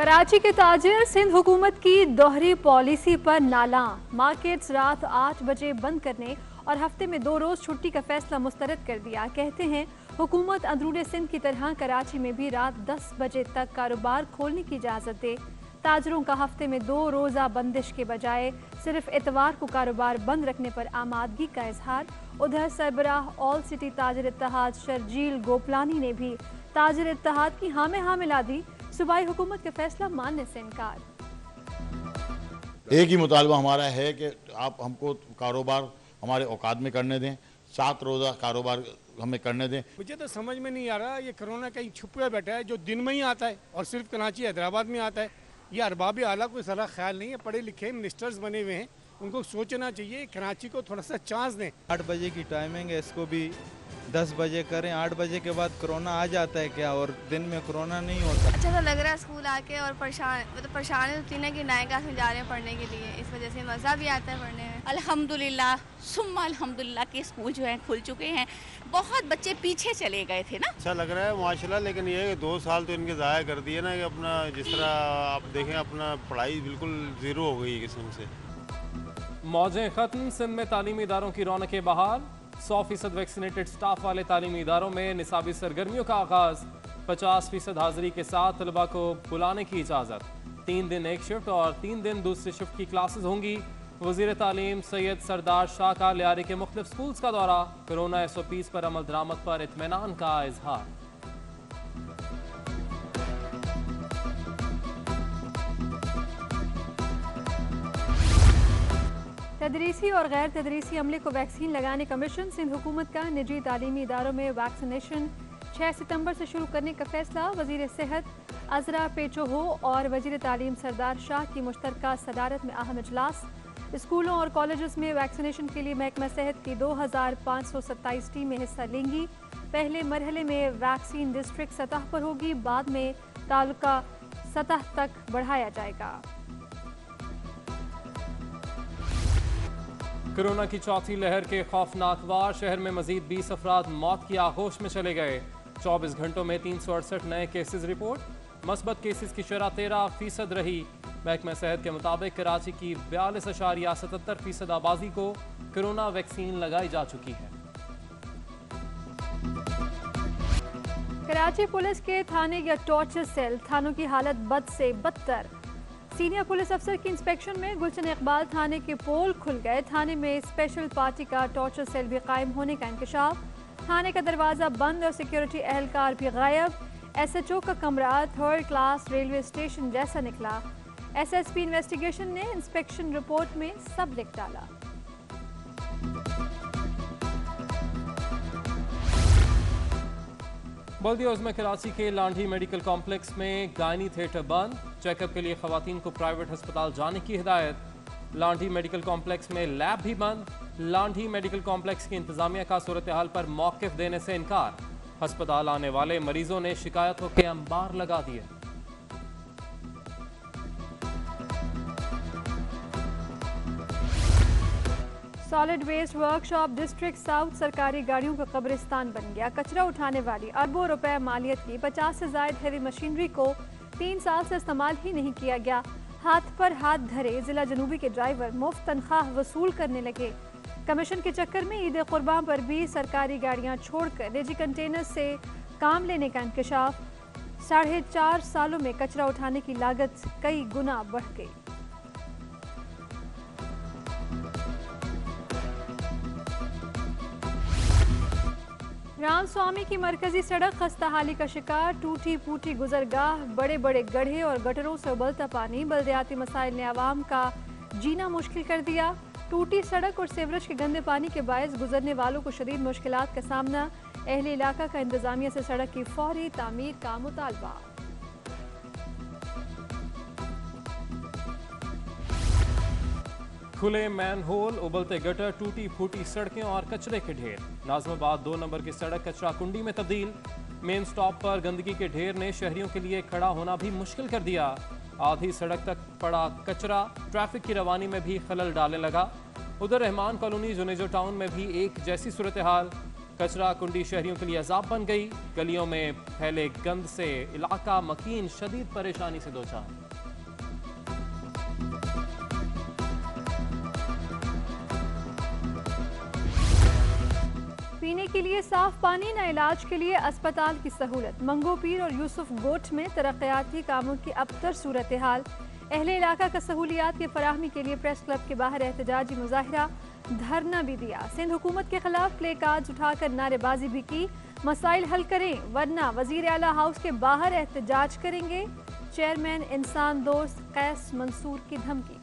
कराची के ताजिर सिंध हुकूमत की दोहरी पॉलिसी पर नाला। मार्केट्स रात 8 बजे बंद करने और हफ्ते में 2 रोज छुट्टी का फैसला मुस्तरद कर दिया। कहते हैं हुकूमत अंदरूनी सिंध की तरह कराची में भी रात 10 बजे तक कारोबार खोलने की इजाज़त दे। ताजरों का हफ्ते में 2 रोज़ा बंदिश के बजाय सिर्फ इतवार को कारोबार बंद रखने पर आमादगी का इजहार। उधर सरबराह ऑल सिटी ताजिर इत्तेहाद शर्जील गोपलानी ने भी ताजिर इत्तेहाद की हाँ में हाँ मिला दी। सूबाई हुकूमत का फैसला मानने से इनकार। एक ही मुतालबा हमारा है कि आप हमको कारोबार हमारे औकात में करने दें, 7 रोज़ा कारोबार हमें करने दें। मुझे तो समझ में नहीं आ रहा ये कोरोना कहीं छुपे बैठा है जो दिन में ही आता है और सिर्फ कराची हैदराबाद में आता है। ये अरबाब आला कोई सारा ख्याल नहीं है। पढ़े लिखे मिनिस्टर्स बने हुए हैं, उनको सोचना चाहिए कराची को थोड़ा सा चांस दें। 8 बजे की टाइमिंग है, इसको भी 10 बजे करें। 8 बजे के बाद कोरोना आ जाता है क्या, और दिन में कोरोना नहीं होता। अच्छा तो लग रहा है स्कूल आके और परेशानी होती है कि नए क्लास में जा रहे हैं पढ़ने के लिए, इस वजह से मज़ा भी आता है पढ़ने में। अल्हम्दुलिल्लाह सुम्मा अल्हम्दुलिल्लाह के स्कूल जो हैं खुल चुके हैं। बहुत बच्चे पीछे चले गए थे ना। अच्छा लग रहा है माशाल्लाह, लेकिन ये है कि 2 साल तो इनके ज़ाया कर दिए ना कि अपना जिस तरह आप देखें अपना पढ़ाई बिल्कुल ज़ीरो हो गई किस्म से। मौजें खत्म, सिंध में तालीमी इदारों की रौनकें बहाल। 100% वैक्सीनेटेड स्टाफ वाले तालीमी इदारों में निसाबी सरगर्मियों का आगाज। 50% हाजिरी के साथ तलबा को बुलाने की इजाज़त। 3 दिन एक शिफ्ट और 3 दिन दूसरी शिफ्ट की क्लासेस होंगी। वज़ीर तालीम सैयद सरदार शाह का लियारी के मुख्तलिफ स्कूल्स का दौरा। कोरोना SOPs पर अमल दरामद पर इत्मीनान का इजहार। तदरीसी और गैर तदरीसी अमले को वैक्सीन लगाने का मिशन। सिंध हुकूमत का निजी तालीमी इदारों में वैक्सीनेशन 6 सितंबर से शुरू करने का फैसला। वज़ीर सेहत अजरा पेचोहो और वज़ीर तालीम सरदार शाह की मुश्तरका सदारत में अहम इजलास। स्कूलों और कॉलेजेस में वैक्सीनेशन के लिए महकमा सेहत की 2527 टीमें हिस्सा लेंगी। पहले मरहले में वैक्सीन डिस्ट्रिक्ट सतह पर होगी, बाद में तालुका सतह तक बढ़ाया जाएगा। कोरोना की चौथी लहर के खौफनाक वार। शहर में मजीद 20 अफराद मौत की आगोश में चले गए। 24 घंटों में 368 नए केसेस रिपोर्ट। मस्बत केसेस की शरह 13% रही। महकमा सेहत के मुताबिक कराची की 42.77% आबादी को कोरोना वैक्सीन लगाई जा चुकी है। कराची पुलिस के थाने या टॉर्चर सेल, थानों की हालत बद से बदतर। सीनियर पुलिस अफसर की इंस्पेक्शन में गुलशन इकबाल थाने के पोल खुल गए। थाने में स्पेशल पार्टी का टॉर्चर सेल भी कायम होने का इंकशाफ। थाने का दरवाजा बंद और सिक्योरिटी एहलकार भी गायब। SHO का कमरा 3rd क्लास रेलवे स्टेशन जैसा निकला। SSP इन्वेस्टिगेशन ने इंस्पेक्शन रिपोर्ट में सब लिख डाला। बल्दिया उज़्मा कराची के लांढी मेडिकल कॉम्प्लेक्स में गायनी थिएटर बंद। चेकअप के लिए खवातीन को प्राइवेट अस्पताल जाने की हिदायत। लांढी मेडिकल कॉम्प्लेक्स में लैब भी बंद। लांढी मेडिकल कॉम्प्लेक्स की इंतजामिया का सूरत हाल पर मौक़िफ़ देने से इनकार। अस्पताल आने वाले मरीजों ने शिकायतों के अंबार लगा दिए। Solid waste workshop district south सरकारी गाड़ियों का कब्रिस्तान बन गया। कचरा उठाने वाली अरबों रुपए मालियत की 50 से ज़ायद हेवी मशीनरी को 3 साल से इस्तेमाल ही नहीं किया गया। हाथ पर हाथ धरे जिला जनूबी के ड्राइवर मुफ्त तनख्वाह वसूल करने लगे। कमीशन के चक्कर में ईद कुर्बान पर भी सरकारी गाड़ियां छोड़कर निजी कंटेनर से काम लेने का इंकशाफ। 4.5 सालों में कचरा उठाने की लागत कई गुना बढ़ गई। राम स्वामी की मरकजी सड़क खस्ताहाली का शिकार। टूटी फूटी गुजरगाह, बड़े बड़े गड्ढे और गटरों से उबलता पानी। बल्दियाती मसाइल ने आवाम का जीना मुश्किल कर दिया। टूटी सड़क और सीवरेज के गंदे पानी के बायस गुजरने वालों को शदीद मुश्किलात का सामना। अहले इलाका का इंतजामिया से सड़क की फौरी तामीर का मुतालबा। खुले मैन होल, उबलते गटर, टूटी फूटी सड़कें और कचरे के ढेर। नाज़िमाबाद 2 नंबर की सड़क कचरा कुंडी में तब्दील। मेन स्टॉप पर गंदगी के ढेर ने शहरियों के लिए खड़ा होना भी मुश्किल कर दिया। आधी सड़क तक पड़ा कचरा ट्रैफिक की रवानी में भी खलल डालने लगा। उधर रहमान कॉलोनी जुनेजो टाउन में भी एक जैसी सूरत हाल। कचरा कुंडी शहरियों के लिए अजाब बन गई। गलियों में फैले गंद से इलाका मकीन शदीद परेशानी से दो चार। पीने के लिए साफ पानी, न इलाज के लिए अस्पताल की सहूलत। मंगोपीर और यूसुफ गोट में तरक्याती कामों की अबतर सूरत हाल। अहले इलाका का सहूलियात की फराहमी के लिए प्रेस क्लब के बाहर एहतजाजी मुजाहिरा, धरना भी दिया। सिंध हुकूमत के खिलाफ प्ले कार्ड्स उठाकर नारेबाजी भी की। मसाइल हल करें वरना वजीर आला हाउस के बाहर एहतजाज करेंगे। चेयरमैन इंसान दोस्त कैस मंसूर की धमकी।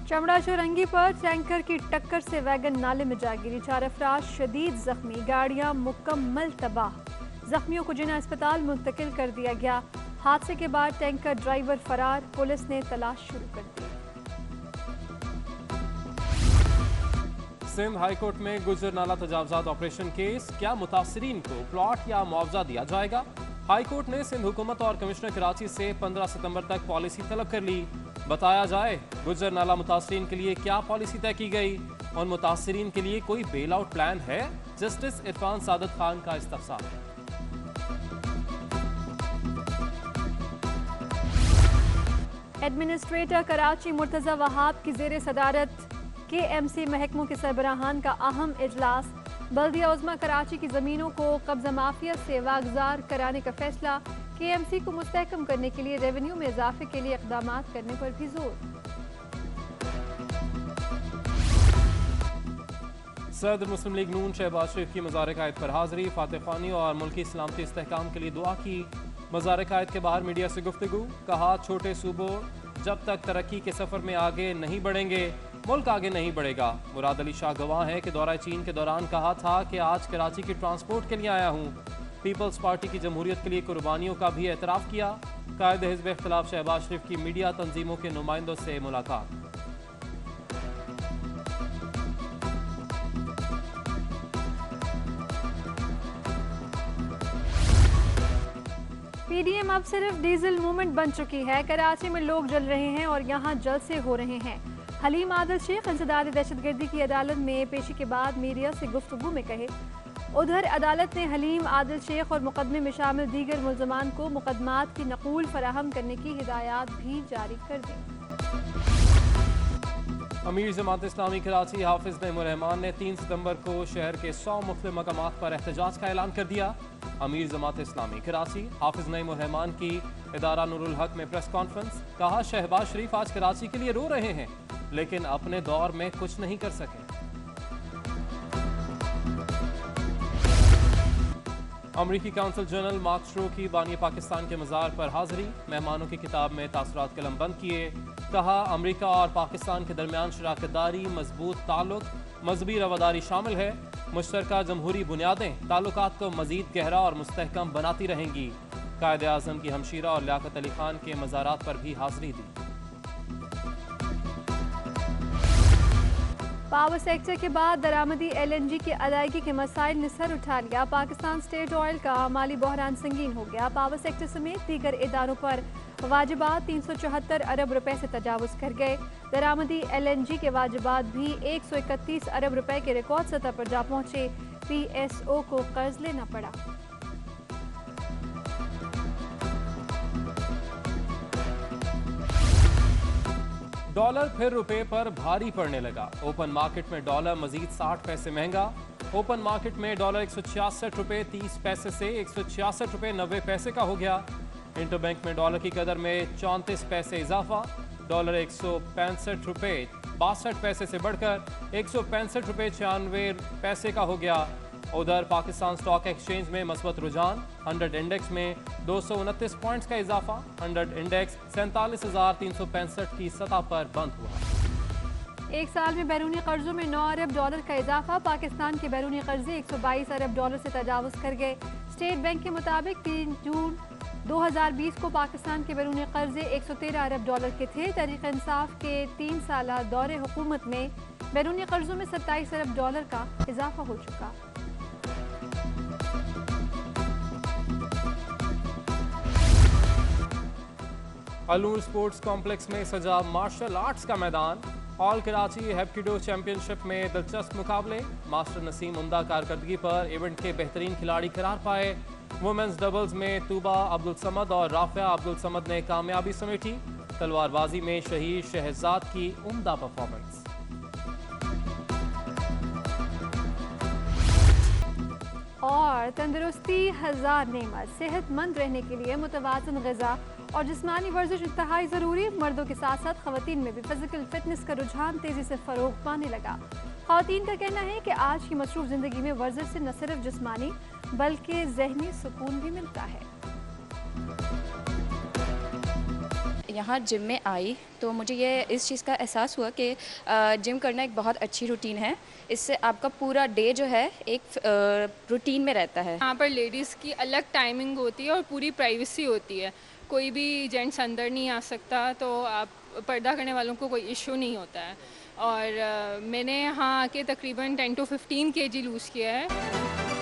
चमड़ा चौरंगी पर टैंकर की टक्कर से वैगन नाले में जा गिरी। 4 अफराद शदीद जख्मी, गाड़ियां मुकम्मल तबाह। जख्मियों को जिना अस्पताल मुंतकिल कर दिया गया। हादसे के बाद टैंकर ड्राइवर फरार, पुलिस ने तलाश शुरू कर दी। सिंध हाईकोर्ट में गुजर नाला तजावजात ऑपरेशन केस, क्या मुतासरीन को प्लॉट या मुआवजा दिया जाएगा? हाईकोर्ट ने सिंध हुकूमत और कमिश्नर कराची से 15 सितंबर तक पॉलिसी तलब कर ली। बताया जाए गुजर नाला मुतासरीन के लिए क्या पॉलिसी तय की गई और मुतासरीन के लिए कोई बेल आउट प्लान है? जस्टिस इरफान सादत खान का इस्तफसार। एडमिनिस्ट्रेटर कराची मुर्तजा वहाब की जेर सदारत KMC महकमों के सरबराहान का अहम इजलास। बल्दिया उज़्मा कराची की ज़मीनों को कब्जा माफिया से वागजार कराने का फैसला। KMC को मुस्तहकम करने के लिए रेवेन्यू में इजाफे के लिए इक़दाम करने पर भी जोर। सदर मुस्लिम लीग नून शहबाज शरीफ की मज़ार कायद पर हाजिरी। फातह ख़्वानी और मुल्की सलामती इस्तेहकाम के लिए दुआ की। मज़ार कायद के बाहर मीडिया से गुफ्तगू, कहा छोटे सूबों जब तक तरक्की के सफ़र में आगे नहीं बढ़ेंगे मुल्क आगे नहीं बढ़ेगा। मुराद अली शाह गवाह है कि दौरा चीन के दौरान कहा था कि आज कराची की ट्रांसपोर्ट के लिए आया हूँ। पीपल्स पार्टी की जमहूरियत के लिए कुर्बानियों का भी एतराफ़ किया। कायद हिज़्ब इख्तिलाफ शहबाज शरीफ की मीडिया तंजीमों के नुमाइंदों से मुलाकात। PDM अब सिर्फ डीजल मूवमेंट बन चुकी है। कराची में लोग जल रहे हैं और यहाँ जलसे हो रहे हैं। हलीम आदिल शेख इंसदाद दहशतगर्दी की अदालत में पेशी के बाद मीडिया से गुफ्तगू में कहे। उधर अदालत ने हलीम आदिल शेख और मुकदमे में शामिल दीगर मुल्ज़मान को मुकदमात की नकूल फराहम करने की हिदायत भी जारी कर दी। अमीर जमात इस्लामी कराची हाफिज नईम उर रहमान ने 3 सितंबर को शहर के 100 मुख्तलिफ मकामात पर एहतजाज का ऐलान कर दिया। अमीर जमात इस्लामी कराची हाफिज नईम उर रहमान की इदारा नूरुल हक में प्रेस कॉन्फ्रेंस, कहा शहबाज शरीफ आज कराची के लिए रो रहे हैं लेकिन अपने दौर में कुछ नहीं कर सके। अमरीकी काउंसिल जनरल मार्क स्ट्रो की बानी पाकिस्तान के मज़ार पर हाजिरी। मेहमानों की किताब में तासुरात कलम बंद किए। कहा अमरीका और पाकिस्तान के दरमियान शराकतदारी, मजबूत ताल्लुक, मजहबी रवादारी शामिल है। मुश्तरका जमहूरी बुनियादें ताल्लुकात को मजीद गहरा और मुस्तहकम बनाती रहेंगी। कायद आज़म की हमशीरा और लियाकत अली खान के मज़ारात पर भी हाजिरी दी। पावर सेक्टर के बाद दरामदी LNG की अदायगी के मसाइल ने सर उठा लिया। पाकिस्तान स्टेट ऑयल का माली बहरान संगीन हो गया। पावर सेक्टर समेत दीगर इदारों पर वाजिबात 374 अरब रुपए से तजावुज़ कर गए। दरामदी LNG के वाजिबात भी 131 अरब रुपए के रिकॉर्ड सतह पर जा पहुंचे। PSO को कर्ज लेना पड़ा। डॉलर फिर रुपए पर भारी पड़ने लगा। ओपन मार्केट में डॉलर मजीद 60 पैसे महंगा। ओपन मार्केट में डॉलर 166 रुपए 30 पैसे से 166 रुपए 90 पैसे का हो गया। इंटरबैंक में डॉलर की कदर में 34 पैसे इजाफा। डॉलर 165 रुपए 62 पैसे से बढ़कर 165 रुपए 96 पैसे का हो गया। उधर पाकिस्तान स्टॉक एक्सचेंज में मस्बत रुझान। 100 इंडेक्स में 229 पॉइंट्स का इजाफा। 100 इंडेक्स 47,365 की सतह पर बंद हुआ। एक साल में बैरूनी कर्जों में 9 अरब डॉलर का इजाफा। पाकिस्तान के बैरूनी कर्जे 122 अरब डॉलर से तजावुज़ कर गए। स्टेट बैंक के मुताबिक 3 जून 2020 को पाकिस्तान के बैरूनी कर्जे 113 अरब डॉलर के थे। तहरीक इंसाफ के 3 साला दौरे हुकूमत में बैरूनी कर्जों में 27 अरब डॉलर का इजाफा हो चुका। अलूर स्पोर्ट्स कॉम्प्लेक्स में सजा मार्शल आर्ट्स का मैदान। ऑल कराची हेप्किडो चैंपियनशिप में दिलचस्प मुकाबले, मास्टर नसीम उम्दा कारकर्दगी पर इवेंट के बेहतरीन खिलाड़ी करार पाए। वुमेंस डबल्स में तूबा अब्दुल समद और राफिया अब्दुल समद ने कामयाबी समेटी। तलवारबाजी में शहीद शहजाद की उम्दा परफॉर्मेंस। और तंदुरुस्ती हजार नेमत, सेहतमंद रहने के लिए मुतवाज़िन ग़िज़ा और जिस्मानी वर्जिश इंतहाई ज़रूरी। मर्दों के साथ साथ ख़वातीन में भी फिजिकल फिटनेस का रुझान तेज़ी से फ़रोग़ पाने लगा। ख़वातीन का कहना है कि आज की मसरूफ़ ज़िंदगी में वर्जिश से न सिर्फ जिस्मानी बल्कि ज़हनी सुकून भी मिलता है। यहाँ जिम में आई तो मुझे ये इस चीज़ का एहसास हुआ कि जिम करना एक बहुत अच्छी रूटीन है। इससे आपका पूरा डे जो है एक रूटीन में रहता है। यहाँ पर लेडीज़ की अलग टाइमिंग होती है और पूरी प्राइवेसी होती है, कोई भी जेंट्स अंदर नहीं आ सकता, तो आप पर्दा करने वालों को कोई इशू नहीं होता है। और मैंने यहाँ आके तकरीबन 10 to 15 kg लूज़ किया है।